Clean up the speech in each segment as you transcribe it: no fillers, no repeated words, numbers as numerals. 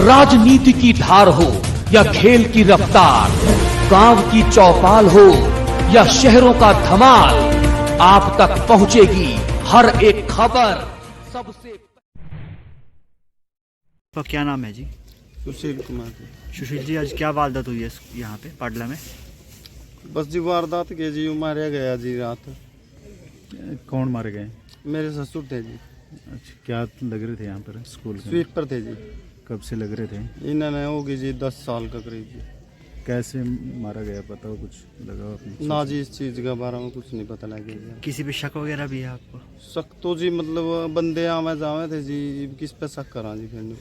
राजनीति की धार हो या खेल की रफ्तार, गांव की चौपाल हो या शहरों का धमाल, आप तक पहुंचेगी हर एक खबर सबसे। तो क्या नाम है जी? सुशील कुमार जी। सुशील जी, आज क्या वारदात हुई है यहाँ पे पाडला में? बस जी वारदात के जी मारा गया जी रात। कौन मारे गए? मेरे ससुर थे जी। अच्छा, क्या लग रहे थे यहाँ पर स्कूल के? स्वीप पर थे जी। कब से लग रहे थे? इन्होंने होगी जी 10 साल का करीब जी। कैसे मारा गया पता हो कुछ लगा आपने? ना जी, इस चीज़ के बारे में कुछ नहीं पता लगे जी। किसी पे शक वगैरह भी है आपको? शक तो जी मतलब बंदे आवे जावे थे जी, किस पे शक करा जी फिर?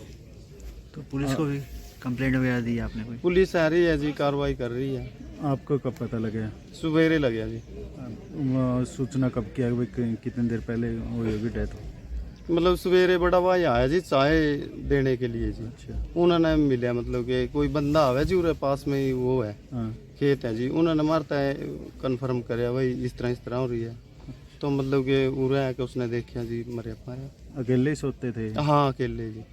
तो पुलिस को भी कंप्लेंट वगैरह दी है आपने कोई? पुलिस आ रही है जी, कार्रवाई कर रही है। आपको कब पता लगा? सवेरे लगे जी। सूचना कब किया? कितनी देर पहले हुई होगी डेथ? मतलब सवेरे बड़ा भाई आया जी चाय देने के लिए जी। अच्छा। उन्होंने मिला मतलब कि कोई बंदा आवे जी, उरे पास में ही वो है, हाँ। खेत है जी। उन्होंने मारता है कन्फर्म कराया भाई इस तरह हो रही है, तो मतलब कि उरे है कि उसने देखा जी मरे पाया। अकेले ही सोते थे? हाँ अकेले जी।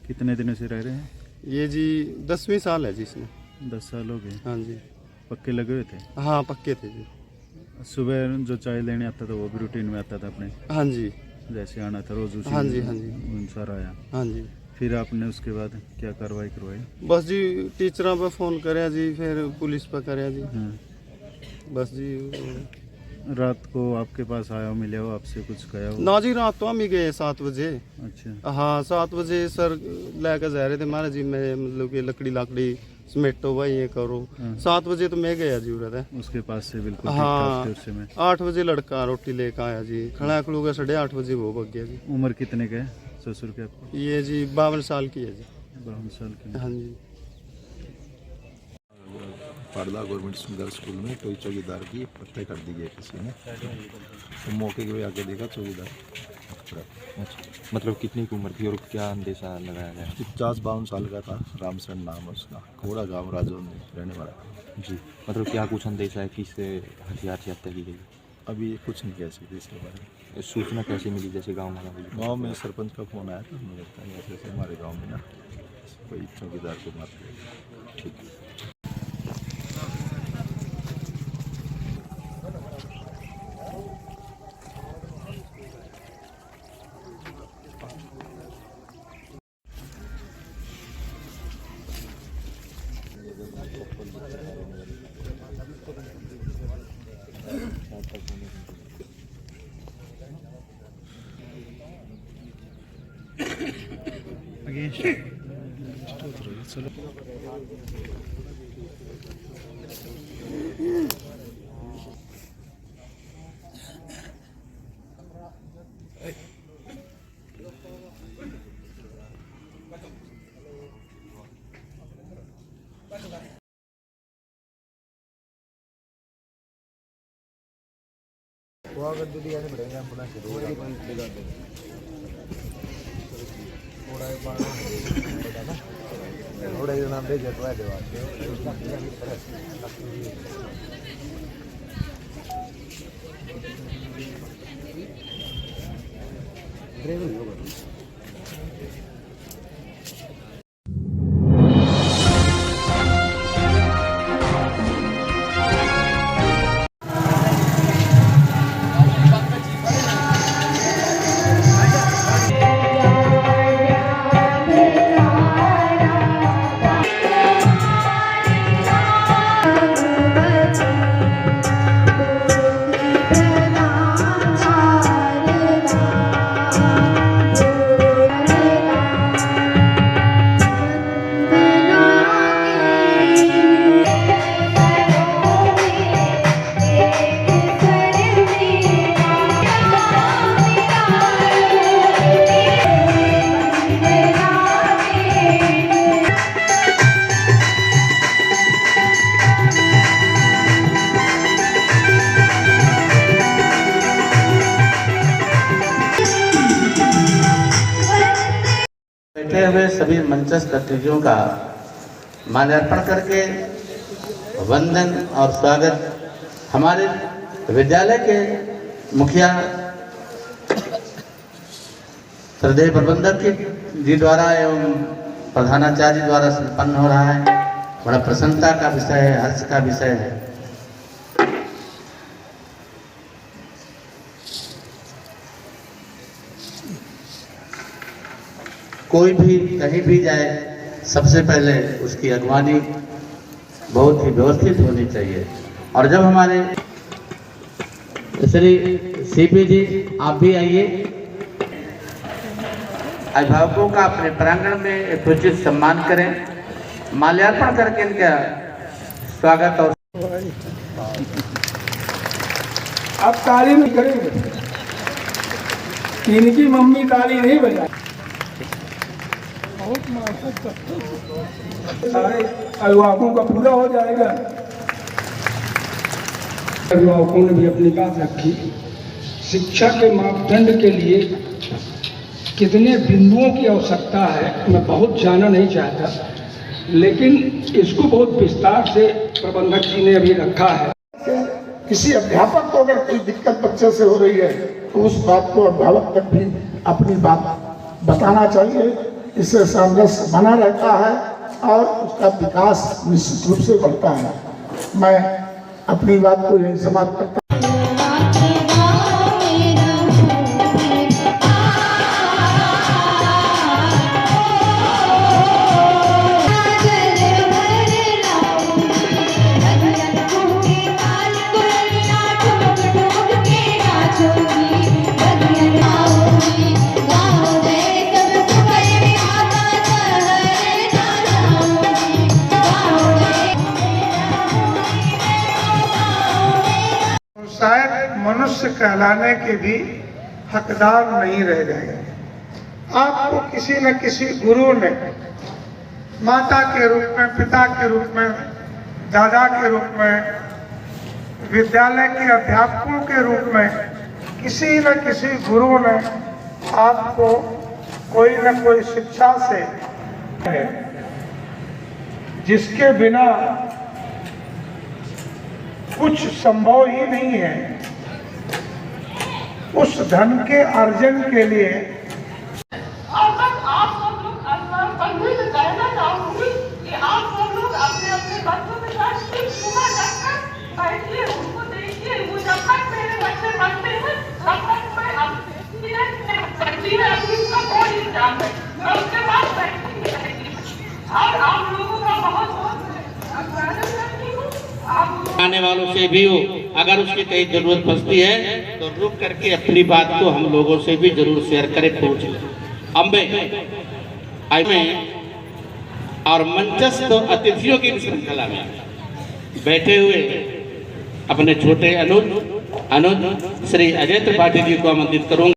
कितने दिनों से रह रहे हैं? ये जी 10वीं साल है जी इसमें। 10 साल हो गए। हाँ जी। पक्के लगे हुए थे? हाँ पक्के थे जी। सुबह जो चाय लेने आता था वो भी रूटीन में आता था अपने? हाँ जी। जैसे आना था रोज उसी हाँ जी, हाँ जी। अनुसार आया? हाँ जी। फिर आपने उसके बाद क्या कार्रवाई करवाई? बस जी टीचरों पे फ़ोन कराया जी, फिर पुलिस पे कराया जी। हाँ। बस जी। रात को आपके पास आया हो, मिले हो, आपसे कुछ कहा हो? ना जी, रात तो हम ही गए 7 बजे। अच्छा। हाँ 7 बजे सर लेकर जा रहे थे महाराज जी, मैं मतलब कि लकड़ी समेटो भाई ये करो। 7 बजे तो मैं गया जी उधर। उसके पास से बिल्कुल हाँ ठीक ठाक में 8 बजे लड़का रोटी लेकर आया जी, खड़ा खड़ू का 8:30 बजे वो भग गया जी। उम्र कितने के है ससुर के आपको? ये जी 52 साल की है जी। 52 साल की। हाँ जी। पाडला गवर्नमेंट गर्ल्स स्कूल में कोई चौकीदार की हत्या कर दी गई किसी ने, तो मौके के आके देखा चौकीदार। अच्छा, मतलब कितनी की उम्र थी और क्या अंदेशा लगाया गया? 50-52 साल का था, रामचरण नाम है उसका, खोड़ा गाँव राजौर में रहने वाला। जी, मतलब क्या कुछ अंदेशा है किससे हथियार से हत्या की गई? अभी कुछ नहीं कह सकते इसके बारे में। सूचना कैसे मिली? जैसे गाँव वाला बोली? गाँव में सरपंच का फ़ोन आया था, मुझे लगता है ऐसे हमारे गाँव में ना कोई चौकीदार को मार दिया। ठीक है। बैठे हुए सभी मंचस्थ अतिथियों का माल्यार्पण करके वंदन और स्वागत हमारे विद्यालय के मुखिया श्रद्धेय प्रबंधक जी द्वारा एवं प्रधानाचार्य द्वारा संपन्न हो रहा है। बड़ा प्रसन्नता का विषय है, हर्ष का विषय है। कोई भी कहीं भी जाए, सबसे पहले उसकी अगवानी बहुत ही व्यवस्थित होनी चाहिए। और जब हमारे श्री सीपी जी आप भी आइए, अभिभावकों का अपने प्रांगण में उचित सम्मान करें, माल्यार्पण करके इनका स्वागत। और आप ताली नहीं करेंगे, इनकी मम्मी ताली नहीं बजाए। सारे अभिभावकों का पूरा हो जाएगा। अभिभावकों ने भी अपनी बात रखी। शिक्षा के मापदंड के लिए कितने बिंदुओं की आवश्यकता है मैं बहुत जानना नहीं चाहता, लेकिन इसको बहुत विस्तार से प्रबंधक जी ने अभी रखा है। किसी अध्यापक को अगर कोई दिक्कत बच्चे से हो रही है तो उस बात को अभिभावक तक भी अपनी बात बताना चाहिए। इससे सामंजस्य बना रहता है और उसका विकास निश्चित रूप से बढ़ता है। मैं अपनी बात को यही समाप्त करता हूं। शायद मनुष्य कहलाने के भी हकदार नहीं रह जाएंगे। आपको किसी न किसी गुरु ने माता के रूप में, पिता के रूप में, दादा के रूप में, विद्यालय के अध्यापकों के रूप में किसी न किसी गुरु ने आपको कोई न कोई शिक्षा से है, जिसके बिना कुछ संभव ही नहीं है। उस धन के अर्जन के लिए और बस आप सब लोग बंधु से कहना चाहूंगी कि आप सब लोग अपने अपने बच्चों के साथ सुबह जाकर बैठिए, उनको देखिए। वो जब तक मेरे बच्चे बनते हैं तब तक मैं कोई इंतजाम है, मैं उसके बाद बैठती रहेगी। और आप लोगों का बहुत बहुत स्वागत करती हूँ। आने वालों से भी हो, अगर उसकी कहीं जरूरत पड़ती है तो रुक करके अपनी बात को हम लोगों से भी जरूर शेयर करें, पूछ लें। अम्बे और मंचस्थ अतिथियों की श्रृंखला में बैठे हुए अपने छोटे अनुज श्री अजय त्रिपाठी जी को आमंत्रित करूंगा।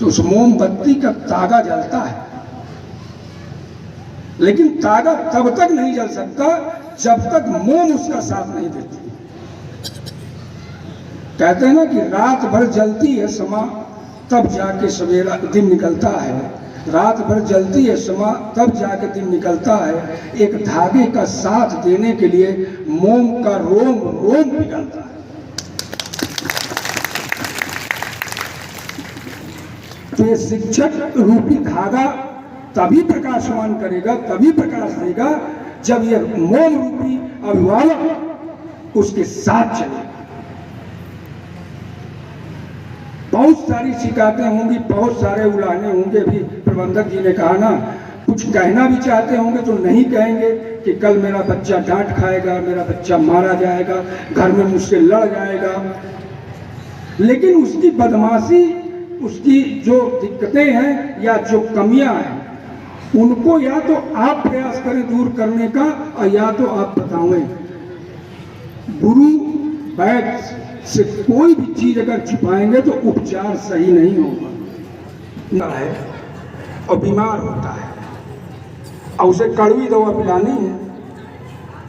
उस मोमबत्ती का तागा जलता है, लेकिन तागा तब तक नहीं जल सकता जब तक मोम उसका साथ नहीं देती। कहते हैं ना कि रात भर जलती है समा, तब जाके सवेरा दिन निकलता है। रात भर जलती है समा, तब जाके दिन निकलता है। एक धागे का साथ देने के लिए मोम का रोम रोम पिघलता है। तो ये शिक्षक रूपी धागा तभी प्रकाशमान करेगा, तभी प्रकाश देगा, जब ये मोम रूपी अभिभावक उसके साथ चलेगा। बहुत सारी शिकायतें होंगी, बहुत सारे उलाहने होंगे। भी प्रबंधक जी ने कहा ना, कुछ कहना भी चाहते होंगे तो नहीं कहेंगे कि कल मेरा बच्चा डांट खाएगा, मेरा बच्चा मारा जाएगा, घर में मुझसे लड़ जाएगा। लेकिन उसकी बदमाशी, उसकी जो दिक्कतें हैं या जो कमियां हैं, उनको या तो आप प्रयास करें दूर करने का, और या तो आप बताएं। गुरु बैठ से कोई भी चीज अगर छिपाएंगे तो उपचार सही नहीं होगा है और बीमार होता है और उसे कड़वी दवा पिलानी है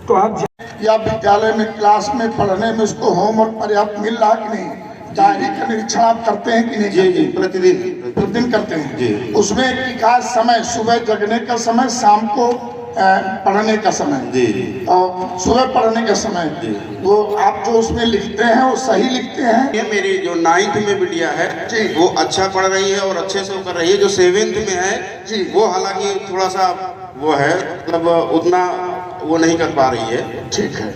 तो आप या विद्यालय में क्लास में पढ़ने में उसको होमवर्क पर्याप्त मिल रहा कि नहीं, डायरी का निरीक्षण आप करते हैं कि नहीं? जी प्रतिदिन करते हैं जी। उसमें विकास समय, सुबह जगने का समय, शाम को पढ़ने का समय जी, और सुबह पढ़ने का समय जी। वो आप जो उसमें लिखते हैं वो सही लिखते हैं? ये मेरी जो 9th में बिटिया है वो अच्छा पढ़ रही है और अच्छे से वो कर रही है। जो 7th में है जी, वो हालांकि थोड़ा सा वो है, मतलब उतना वो नहीं कर पा रही है। ठीक है।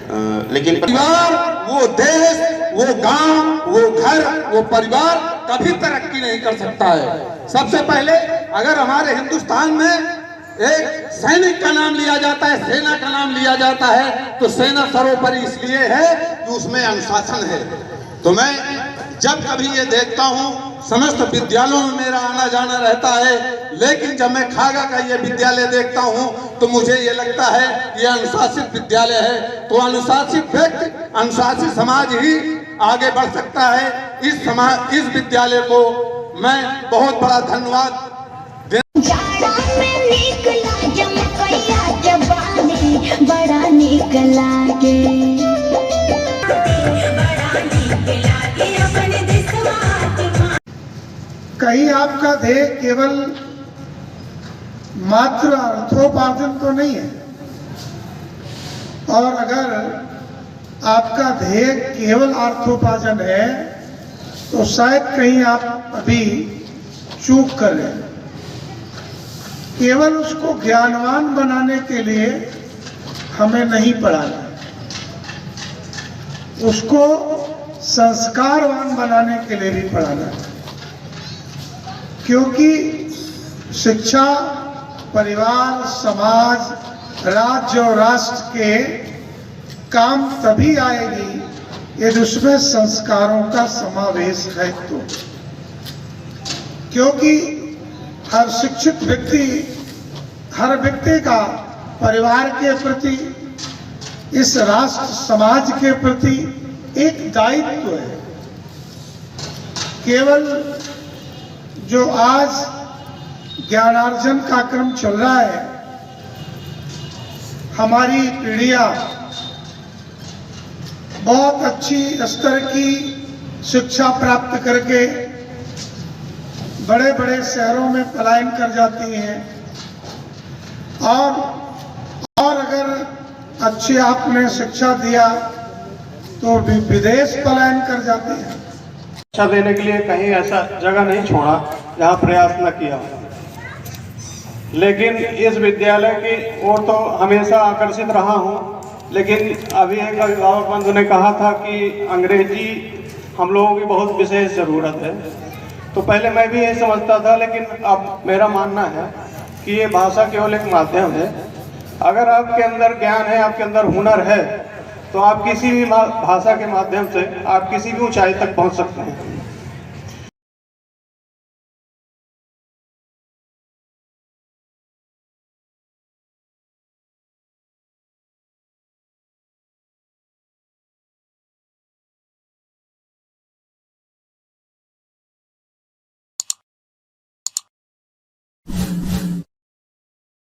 लेकिन परिवार, वो देश, वो गांव, वो घर, वो परिवार कभी तरक्की नहीं कर सकता है। सबसे पहले अगर हमारे हिंदुस्तान में एक सैनिक का नाम लिया जाता है, सेना का नाम लिया जाता है, तो सेना सर्वोपरि इसलिए है कि उसमें अनुशासन है। तो मैं जब कभी ये देखता हूँ, समस्त विद्यालयों में मेरा आना जाना रहता है, लेकिन जब मैं खागा का ये विद्यालय देखता हूँ तो मुझे ये लगता है ये अनुशासित विद्यालय है। तो अनुशासित व्यक्ति, अनुशासित समाज ही आगे बढ़ सकता है। इस विद्यालय को मैं बहुत बड़ा धन्यवाद बड़ा निकला के कहीं आपका ध्येय केवल मात्र अर्थोपार्जन तो नहीं है, और अगर आपका ध्येय केवल अर्थोपार्जन है तो शायद कहीं आप अभी चूक कर रहे हैं। केवल उसको ज्ञानवान बनाने के लिए हमें नहीं पढ़ाना, उसको संस्कारवान बनाने के लिए भी पढ़ाना, क्योंकि शिक्षा परिवार, समाज, राज्य और राष्ट्र के काम तभी आएगी यदि उसमें संस्कारों का समावेश है। तो क्योंकि हर शिक्षित व्यक्ति, हर व्यक्ति का परिवार के प्रति, इस राष्ट्र समाज के प्रति एक दायित्व है। केवल जो आज ज्ञानार्जन का क्रम चल रहा है, हमारी पीढ़ियां बहुत अच्छी स्तर की शिक्षा प्राप्त करके बड़े बड़े शहरों में पलायन कर जाती हैं, और अगर अच्छी आपने शिक्षा दिया तो भी विदेश पलायन कर जाते हैं। शिक्षा देने के लिए कहीं ऐसा जगह नहीं छोड़ा जहाँ प्रयास न किया, लेकिन इस विद्यालय की ओर तो हमेशा आकर्षित रहा हूँ। लेकिन अभी एक अभिभावक बंधु ने कहा था कि अंग्रेजी हम लोगों की बहुत विशेष ज़रूरत है, तो पहले मैं भी यही समझता था, लेकिन अब मेरा मानना है कि ये भाषा केवल एक माध्यम है। अगर आपके अंदर ज्ञान है, आपके अंदर हुनर है, तो आप किसी भी भाषा के माध्यम से आप किसी भी ऊंचाई तक पहुंच सकते हैं।